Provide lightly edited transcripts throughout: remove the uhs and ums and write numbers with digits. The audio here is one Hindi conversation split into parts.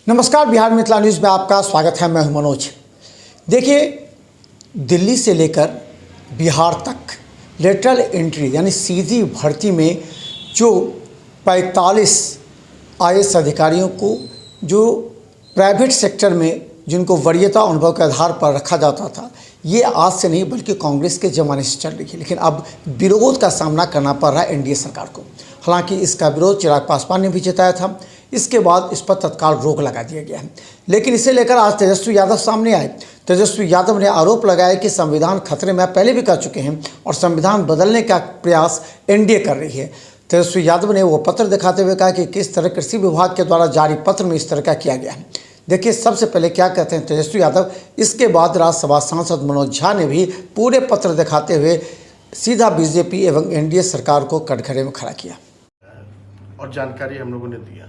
नमस्कार, बिहार मिथिला न्यूज़ में आपका स्वागत है। मैं हूं मनोज। देखिए, दिल्ली से लेकर बिहार तक लेटरल एंट्री यानी सीधी भर्ती में जो 45 आईएएस अधिकारियों को जो प्राइवेट सेक्टर में जिनको वरीयता अनुभव के आधार पर रखा जाता था, ये आज से नहीं बल्कि कांग्रेस के ज़माने से चल रही है। लेकिन अब विरोध का सामना करना पड़ रहा है एनडीए सरकार को। हालांकि इसका विरोध चिराग पासवान ने भी जताया था, इसके बाद इस पर तत्काल रोक लगा दिया गया है। लेकिन इसे लेकर आज तेजस्वी यादव सामने आए। तेजस्वी यादव ने आरोप लगाया कि संविधान खतरे में पहले भी कर चुके हैं और संविधान बदलने का प्रयास एनडीए कर रही है। तेजस्वी यादव ने वो पत्र दिखाते हुए कहा कि किस तरह कृषि विभाग के द्वारा जारी पत्र में इस तरह का किया गया है। देखिए, सबसे पहले क्या कहते हैं तेजस्वी यादव। इसके बाद राज्यसभा सांसद मनोज झा ने भी पूरे पत्र दिखाते हुए सीधा बीजेपी एवं एनडीए सरकार को कटघरे में खड़ा किया और जानकारी हम लोगों ने दिया।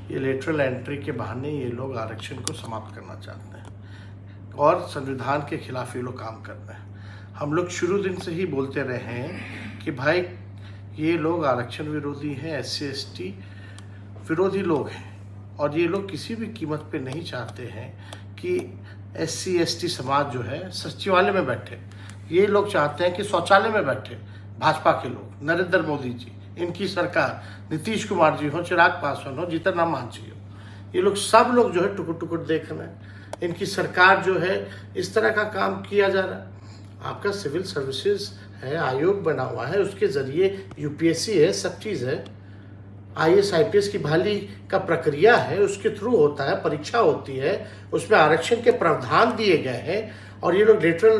ये लेटरल एंट्री के बहाने ये लोग आरक्षण को समाप्त करना चाहते हैं और संविधान के खिलाफ ये लोग काम कर रहे हैं। हम लोग शुरू दिन से ही बोलते रहे हैं कि भाई ये लोग आरक्षण विरोधी हैं, SC ST विरोधी लोग हैं और ये लोग किसी भी कीमत पे नहीं चाहते हैं कि SC ST समाज जो है सचिवालय में बैठे। ये लोग चाहते हैं कि शौचालय में बैठे भाजपा के लोग, नरेंद्र मोदी जी, इनकी सरकार, नीतीश कुमार जी हो, चिराग पासवान हो, जीतन राम मांझी हो, ये लोग सब लोग जो है टुकुर टुकुर देख रहे हैं। इनकी सरकार जो है इस तरह का काम किया जा रहा है। आपका सिविल सर्विसेज है, आयोग बना हुआ है, उसके जरिए UPSC है, सब चीज़ है। IAS IPS की बहाली का प्रक्रिया है, उसके थ्रू होता है, परीक्षा होती है, उसमें आरक्षण के प्रावधान दिए गए हैं और ये लोग लेटरल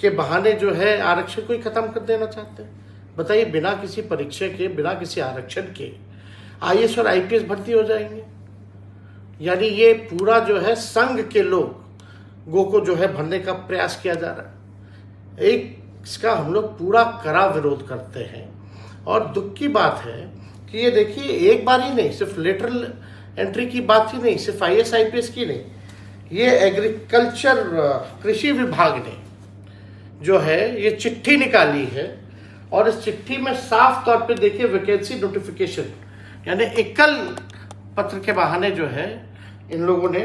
के बहाने जो है आरक्षण को ही खत्म कर देना चाहते हैं। बताइए, बिना किसी परीक्षा के, बिना किसी आरक्षण के IAS और IPS भर्ती हो जाएंगे। यानी ये पूरा जो है संघ के लोगों को जो है भरने का प्रयास किया जा रहा है। इसका हम लोग पूरा कड़ा विरोध करते हैं और दुख की बात है कि ये देखिए, एक बार ही नहीं, सिर्फ लेटरल एंट्री की बात ही नहीं, सिर्फ IAS IPS की नहीं, ये एग्रीकल्चर कृषि विभाग ने जो है ये चिट्ठी निकाली है और इस चिट्ठी में साफ तौर पे देखिए वैकेंसी नोटिफिकेशन यानी एकल पत्र के बहाने जो है इन लोगों ने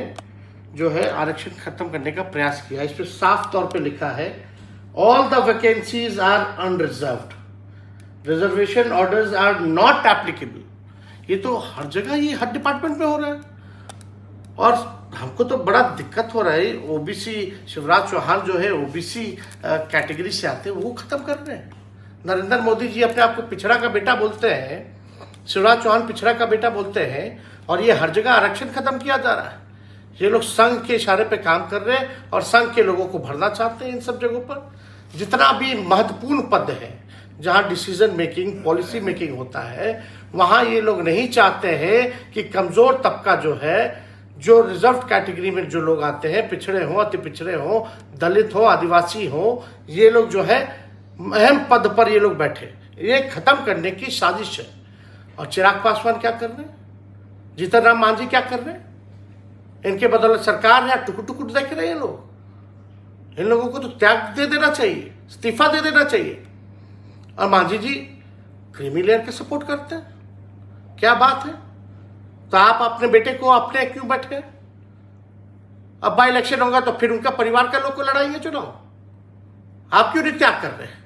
जो है आरक्षण खत्म करने का प्रयास किया। इस पे साफ तौर पे लिखा है, all the vacancies are unreserved, reservation orders are not applicable. ये तो हर जगह, ये हर डिपार्टमेंट में हो रहा है और हमको तो बड़ा दिक्कत हो रहा है। OBC शिवराज चौहान जो है OBC कैटेगरी से आते हैं, वो खत्म कर रहे हैं। नरेंद्र मोदी जी अपने आप को पिछड़ा का बेटा बोलते हैं, शिवराज चौहान पिछड़ा का बेटा बोलते हैं और ये हर जगह आरक्षण खत्म किया जा रहा है। ये लोग संघ के इशारे पे काम कर रहे हैं और संघ के लोगों को भरना चाहते हैं इन सब जगहों पर। जितना भी महत्वपूर्ण पद है जहां डिसीजन मेकिंग, पॉलिसी मेकिंग होता है, वहां ये लोग नहीं चाहते हैं कि कमजोर तबका जो है, जो रिजर्व कैटेगरी में जो लोग आते हैं, पिछड़े हों, अति पिछड़े हों, दलित हो, आदिवासी हो, ये लोग जो है अहम पद पर ये लोग बैठे। ये खत्म करने की साजिश है। और चिराग पासवान क्या कर रहे हैं, जीतन राम मांझी क्या कर रहे हैं, इनके बदौलत सरकार है, टुकुर टुकुर देख रहे हैं लोग। इन लोगों को तो त्याग दे देना चाहिए, इस्तीफा दे देना चाहिए। और मांझी जी क्रीमी लेयर के सपोर्ट करते हैं, क्या बात है। तो आप अपने बेटे को अपने क्यों बैठे? अब बाई इलेक्शन होगा तो फिर उनका परिवार का लोग को लड़ाएंगे चुनाव, आप क्यों नहीं त्याग कर रहे हैं?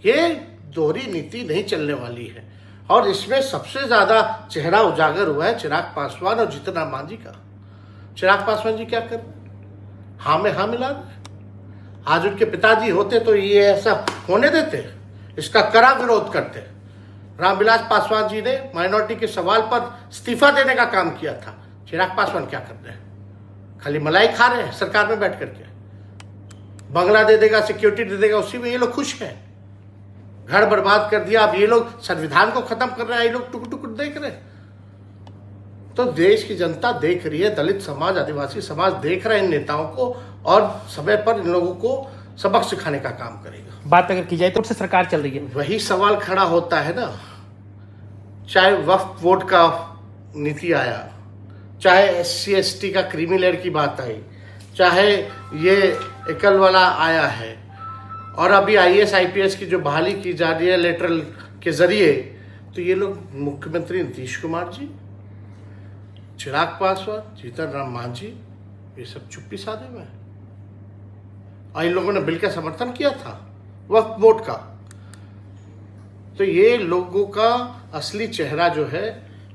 ये दोहरी नीति नहीं चलने वाली है और इसमें सबसे ज्यादा चेहरा उजागर हुआ है चिराग पासवान और जीतन राम मांझी का। चिराग पासवान जी क्या कर रहे हैं? हाँ में हाँ मिला रहे। आज उनके पिताजी होते तो ये ऐसा होने देते, इसका कड़ा विरोध करते। रामविलास पासवान जी ने माइनॉरिटी के सवाल पर इस्तीफा देने का काम किया था। चिराग पासवान क्या कर रहे हैं? खाली मलाई खा रहे हैं सरकार में बैठ करके। बंगला दे देगा, सिक्योरिटी दे देगा, उसी में ये लोग खुश हैं। घर बर्बाद कर दिया, अब ये लोग संविधान को खत्म कर रहे हैं, ये लोग टुकुर टुकुर देख रहे हैं। तो देश की जनता देख रही है, दलित समाज, आदिवासी समाज देख रहे हैं इन नेताओं को और समय पर इन लोगों को सबक सिखाने का काम करेगा। बात अगर की जाए तो सरकार चल रही है, वही सवाल खड़ा होता है ना। चाहे वक्फ बोर्ड का नीति आया, चाहे SC ST का क्रीमी लेयर की बात आई, चाहे ये एकल वाला आया है और अभी IAS IPS की जो बहाली की जा रही है लेटरल के जरिए, तो ये लोग मुख्यमंत्री नीतीश कुमार जी, चिराग पासवान, जीतन राम मांझी, ये सब चुप्पी साधे में है। और इन लोगों ने बिल का समर्थन किया था वक्फ बोर्ड का। तो ये लोगों का असली चेहरा जो है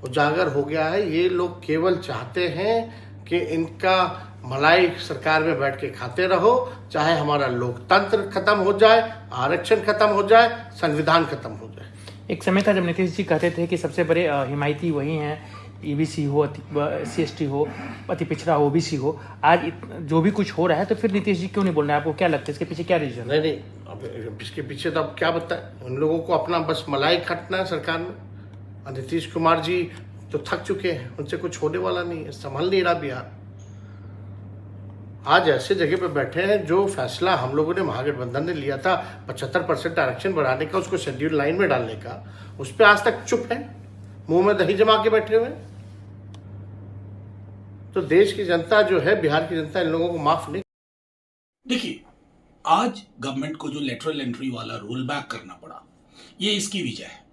उजागर हो गया है। ये लोग केवल चाहते हैं कि इनका मलाई सरकार में बैठ के खाते रहो, चाहे हमारा लोकतंत्र खत्म हो जाए, आरक्षण खत्म हो जाए, संविधान खत्म हो जाए। एक समय था जब नीतीश जी कहते थे कि सबसे बड़े हिमायती वही हैं, ईबीसी हो, SC/ST हो, अति पिछड़ा हो, OBC हो। आज जो भी कुछ हो रहा है तो फिर नीतीश जी क्यों नहीं बोल रहे हैं? आपको क्या लगता है इसके पीछे क्या रीजन है? नहीं, अब इसके पीछे तो अब क्या बताएं। उन लोगों को अपना बस मलाई खटना है सरकार में। और नीतीश कुमार जी तो थक चुके हैं, उनसे कुछ होने वाला नहीं है, संभल नहीं रहा बिहार। आज ऐसे जगह पे बैठे हैं जो फैसला हम लोगों ने महागठबंधन ने लिया था 75% आरक्षण बढ़ाने का, उसको शेड्यूल लाइन में डालने का, उस पर आज तक चुप है, मुंह में दही जमा के बैठे हुए। तो देश की जनता जो है, बिहार की जनता इन लोगों को माफ नहीं। देखिए, आज गवर्नमेंट को जो लेटरल एंट्री वाला रोल बैक करना पड़ा, ये इसकी वजह है,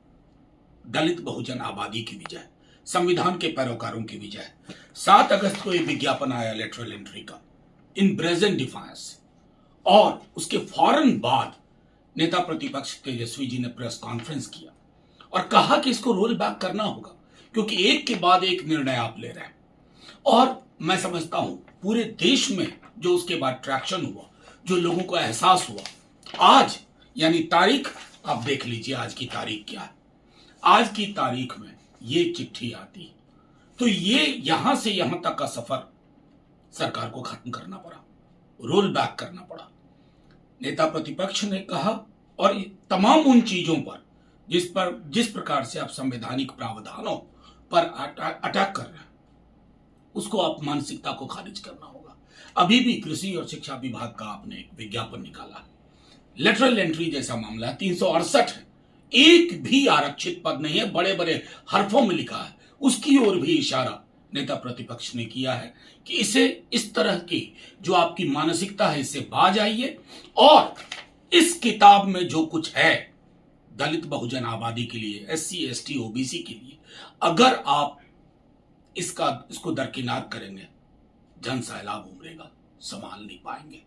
दलित बहुजन आबादी की वजह है, संविधान के पैरोकारों की वजह है। 7 अगस्त को ये विज्ञापन आया लेटरल एंट्री का, इन ब्रेजेंट डिफायंस, और उसके फौरन बाद नेता प्रतिपक्ष तेजस्वी जी ने प्रेस कॉन्फ्रेंस किया और कहा कि इसको रोल बैक करना होगा, क्योंकि एक के बाद एक निर्णय आप ले रहे हैं। और मैं समझता हूं पूरे देश में जो उसके बाद ट्रैक्शन हुआ, जो लोगों को एहसास हुआ, आज यानी तारीख आप देख लीजिए, आज की तारीख क्या है। आज की तारीख में ये चिट्ठी आती है, तो ये यहां से यहां तक का सफर सरकार को खत्म करना पड़ा, रोल बैक करना पड़ा। नेता प्रतिपक्ष ने कहा, और तमाम उन चीजों पर जिस प्रकार से आप संवैधानिक प्रावधानों पर अटैक कर रहे हैं, उसको आप मानसिकता को खारिज करना होगा। अभी भी कृषि और शिक्षा विभाग का आपने एक विज्ञापन निकाला, लेटरल एंट्री जैसा मामला 368 है, एक भी आरक्षित पद नहीं है, बड़े बड़े हरफों में लिखा है, उसकी ओर भी इशारा नेता प्रतिपक्ष ने किया है कि इसे, इस तरह की जो आपकी मानसिकता है, इससे बाज आइए, और इस किताब में जो कुछ है दलित बहुजन आबादी के लिए, SC/ST OBC के लिए, अगर आप इसको दरकिनार करेंगे, जन सैलाब उमड़ेगा, संभाल नहीं पाएंगे।